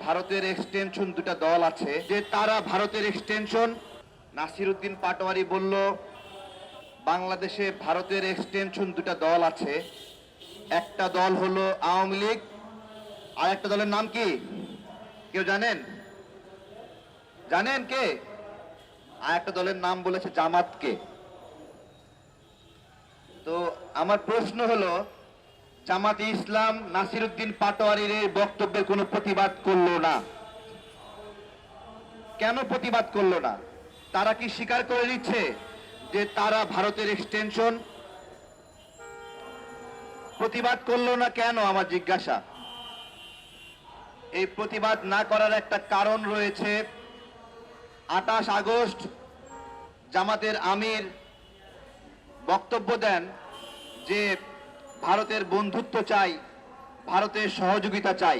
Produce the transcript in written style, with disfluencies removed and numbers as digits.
ভারতের এক্সটেনশন দুটা দল আছে, যে তারা ভারতের এক্সটেনশন। নাসিরউদ্দিন পাটোয়ারি বলল বাংলাদেশে ভারতের এক্সটেনশন দুটা দল আছে, একটা দল হলো আওয়ামী লীগ, আর একটা দলের নাম কি কেউ জানেন? জানেন কে? আর একটা দলের নাম বলেছে জামাতকে। তো আমার প্রশ্ন হলো, জামাতে ইসলাম নাসিরউদ্দিন পাটোয়ারির এই বক্তব্যের কোনো প্রতিবাদ করলো না, কেন প্রতিবাদ করলো না? তারা কি স্বীকার করে নিচ্ছে যে তারা ভারতের এক্সটেনশন? প্রতিবাদ করলো না কেন আমার জিজ্ঞাসা। এই প্রতিবাদ না করার একটা কারণ রয়েছে। 28 আগস্ট জামাতের আমির বক্তব্য দেন যে ভারতের বন্ধুত্ব চাই, ভারতের সহযোগিতা চাই।